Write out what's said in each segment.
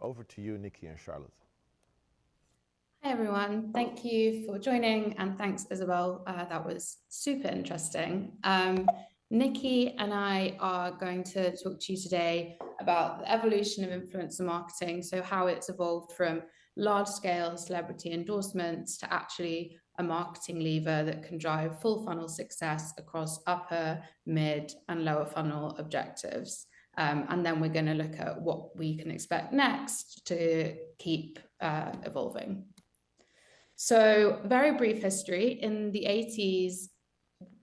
Over to you, Nikki and Charlotte. Hi, everyone. Thank you for joining, and thanks, Isabel. That was super interesting. Nikki and I are going to talk to you today about the evolution of influencer marketing, so how it's evolved from large-scale celebrity endorsements to actually a marketing lever that can drive full funnel success across upper, mid, and lower funnel objectives. And then we're going to look at what we can expect next to keep evolving. So, very brief history. In the 80s,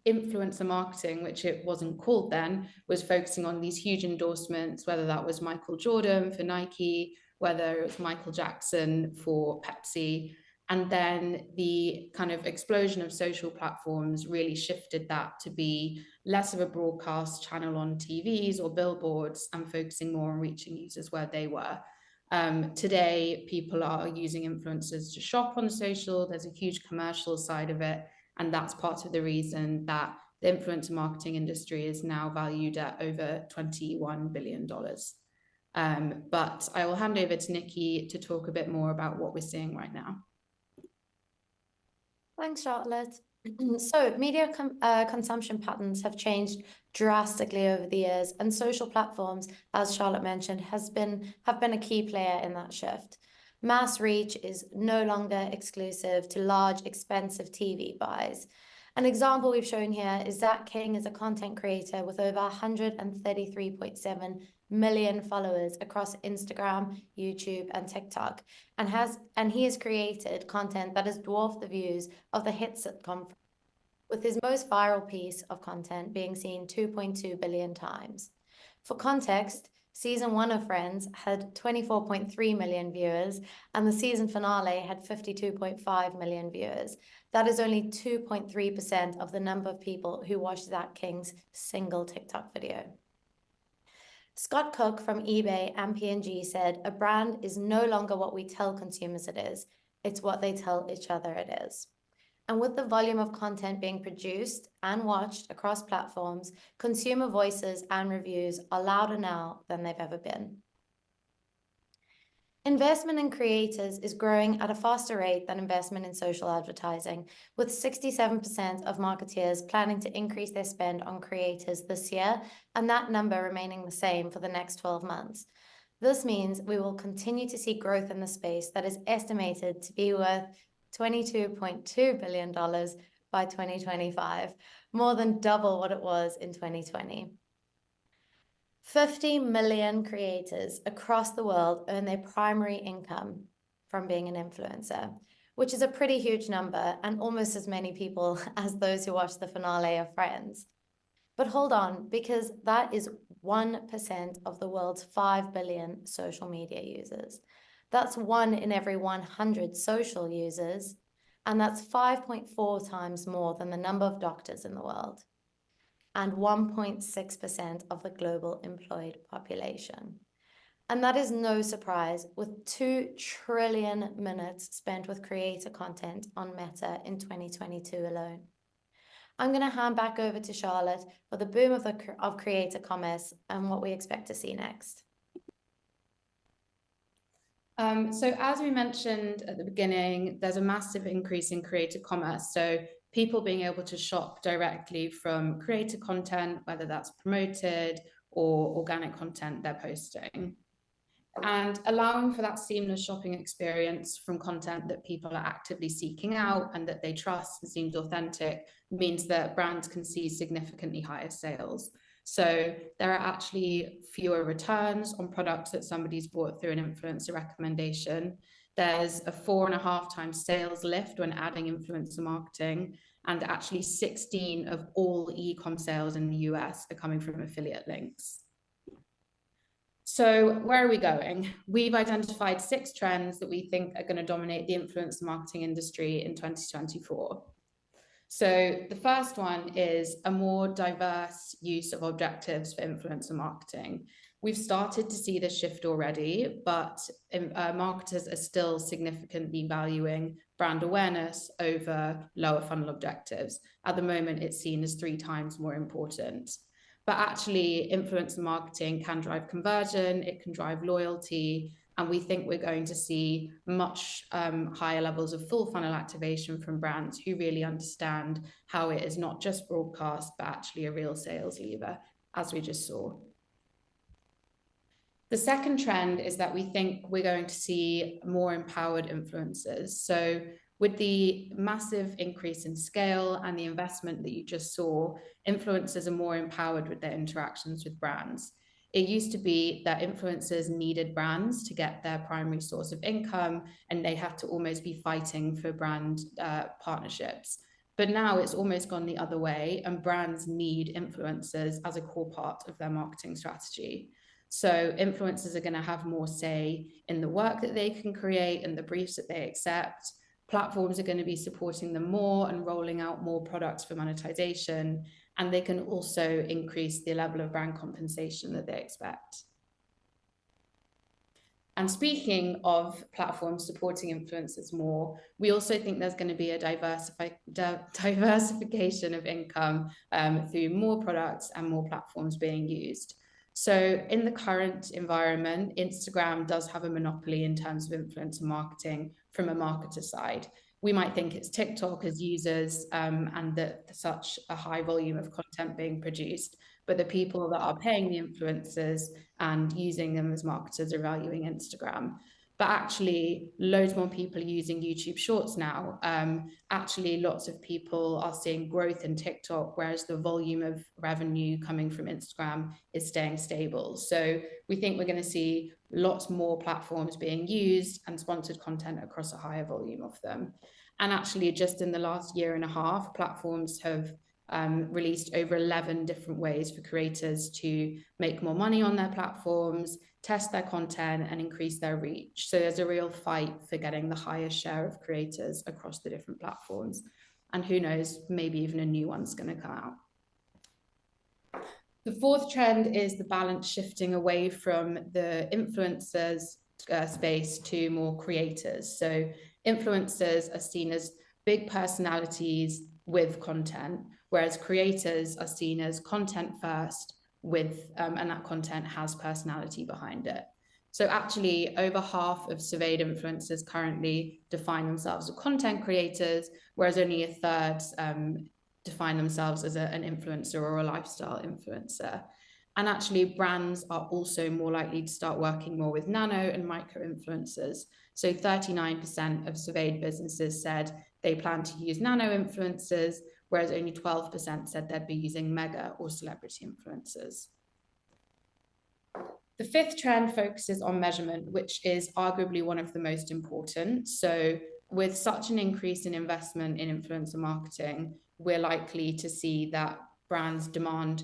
influencer marketing, which it wasn't called then, was focusing on these huge endorsements, whether that was Michael Jordan for Nike, whether it was Michael Jackson for Pepsi. And then the kind of explosion of social platforms really shifted that to be less of a broadcast channel on TVs or billboards and focusing more on reaching users where they were. Today, people are using influencers to shop on social. There's a huge commercial side of it. And that's part of the reason that the influencer marketing industry is now valued at over $21 billion. But I will hand over to Nikki to talk a bit more about what we're seeing right now. Thanks, Charlotte. So media consumption patterns have changed drastically over the years, and social platforms, as Charlotte mentioned, have been a key player in that shift. Mass reach is no longer exclusive to large, expensive TV buys. An example we've shown here is Zach King is a content creator with over 133.7 million followers across Instagram, YouTube, and TikTok, and he has created content that has dwarfed the views of the hit sitcom, with his most viral piece of content being seen 2.2 billion times. For context, Season 1 of Friends had 24.3 million viewers, and the season finale had 52.5 million viewers. That is only 2.3% of the number of people who watched Zach King's single TikTok video. Scott Cook from eBay and P&G said, "A brand is no longer what we tell consumers it is, it's what they tell each other it is." And with the volume of content being produced and watched across platforms, consumer voices and reviews are louder now than they've ever been. Investment in creators is growing at a faster rate than investment in social advertising, with 67% of marketeers planning to increase their spend on creators this year, and that number remaining the same for the next 12 months. This means we will continue to see growth in the space that is estimated to be worth $22.2 billion by 2025, more than double what it was in 2020. 50 million creators across the world earn their primary income from being an influencer, which is a pretty huge number and almost as many people as those who watched the finale of Friends. But hold on, because that is 1% of the world's 5 billion social media users. That's 1 in every 100 social users, and that's 5.4 times more than the number of doctors in the world, and 1.6% of the global employed population. And that is no surprise, with 2 trillion minutes spent with creator content on Meta in 2022 alone. I'm going to hand back over to Charlotte for the boom of creator commerce and what we expect to see next. So as we mentioned at the beginning, there's a massive increase in creator commerce. So people being able to shop directly from creator content, whether that's promoted or organic content they're posting. And allowing for that seamless shopping experience from content that people are actively seeking out and that they trust and seems authentic means that brands can see significantly higher sales. So there are actually fewer returns on products that somebody's bought through an influencer recommendation. There's a 4.5 times sales lift when adding influencer marketing, and actually 16 of all e-com sales in the US are coming from affiliate links. So where are we going? We've identified 6 trends that we think are going to dominate the influencer marketing industry in 2024. So the first one is a more diverse use of objectives for influencer marketing. We've started to see this shift already, but marketers are still significantly valuing brand awareness over lower funnel objectives. At the moment, it's seen as 3 times more important. But actually, influencer marketing can drive conversion, it can drive loyalty, And we think we're going to see much higher levels of full funnel activation from brands who really understand how it is not just broadcast, but actually a real sales lever, as we just saw. The second trend is that we think we're going to see more empowered influencers. So with the massive increase in scale and the investment that you just saw, influencers are more empowered with their interactions with brands. It used to be that influencers needed brands to get their primary source of income, and they had to almost be fighting for brand partnerships. But now it's almost gone the other way, and brands need influencers as a core part of their marketing strategy. So influencers are going to have more say in the work that they can create and the briefs that they accept. Platforms are going to be supporting them more and rolling out more products for monetization. And they can also increase the level of brand compensation that they expect. And speaking of platforms supporting influencers more, we also think there's going to be a diversification of income through more products and more platforms being used. So in the current environment, Instagram does have a monopoly in terms of influencer marketing from a marketer side. We might think it's TikTok as users and that such a high volume of content being produced, but the people that are paying the influencers and using them as marketers are valuing Instagram. But actually, loads more people are using YouTube Shorts now. Actually, lots of people are seeing growth in TikTok, whereas the volume of revenue coming from Instagram is staying stable. So we think we're going to see lots more platforms being used and sponsored content across a higher volume of them. And actually, just in the last year and a half, platforms have released over 11 different ways for creators to make more money on their platforms, test their content, and increase their reach. So there's a real fight for getting the highest share of creators across the different platforms. And who knows, maybe even a new one's going to come out. The fourth trend is the balance shifting away from the influencers space to more creators. So influencers are seen as big personalities with content, whereas creators are seen as content first with, and that content has personality behind it. So actually over half of surveyed influencers currently define themselves as content creators, whereas only a third define themselves as an influencer or a lifestyle influencer. And actually brands are also more likely to start working more with nano and micro influencers. So 39% of surveyed businesses said they plan to use nano influencers, whereas only 12% said they'd be using mega or celebrity influencers. The fifth trend focuses on measurement, which is arguably one of the most important. So with such an increase in investment in influencer marketing, we're likely to see that brands demand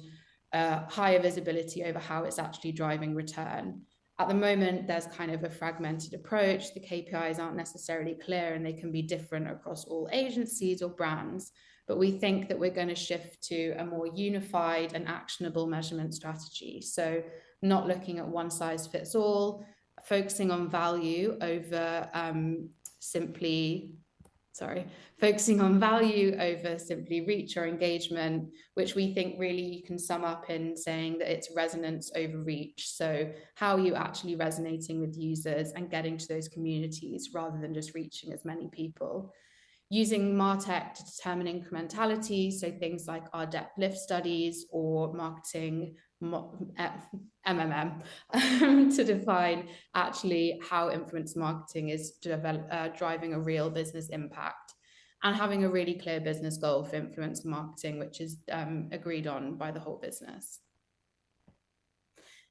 higher visibility over how it's actually driving return. At the moment, there's kind of a fragmented approach. The KPIs aren't necessarily clear and they can be different across all agencies or brands. But we think that we're going to shift to a more unified and actionable measurement strategy. So not looking at one size fits all, focusing on value over focusing on value over simply reach or engagement, which we think really you can sum up in saying that it's resonance over reach. So how are you actually resonating with users and getting to those communities rather than just reaching as many people? Using MarTech to determine incrementality, so things like our depth lift studies or marketing MMM to define actually how influence marketing is driving a real business impact, and having a really clear business goal for influencer marketing, which is agreed on by the whole business.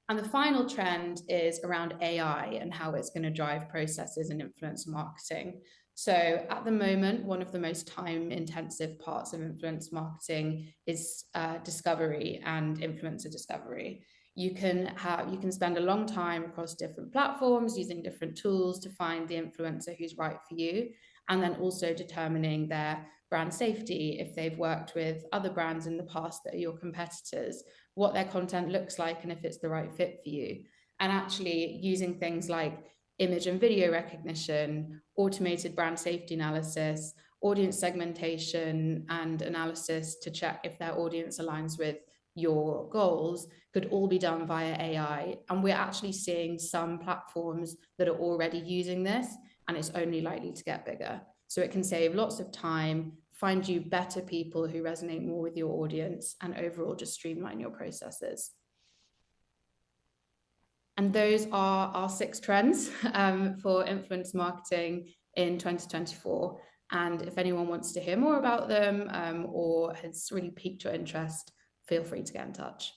And the final trend is around AI and how it's going to drive processes in influencer marketing. So at the moment, one of the most time-intensive parts of influencer marketing is discovery and influencer discovery. You can spend a long time across different platforms using different tools to find the influencer who's right for you, and then also determining their brand safety, if they've worked with other brands in the past that are your competitors, what their content looks like, and if it's the right fit for you. And actually using things like image and video recognition, automated brand safety analysis, audience segmentation and analysis to check if their audience aligns with your goals could all be done via AI. And we're actually seeing some platforms that are already using this, and it's only likely to get bigger. So it can save lots of time, find you better people who resonate more with your audience, and overall just streamline your processes. And those are our 6 trends for influence marketing in 2024. And if anyone wants to hear more about them or has really piqued your interest, feel free to get in touch.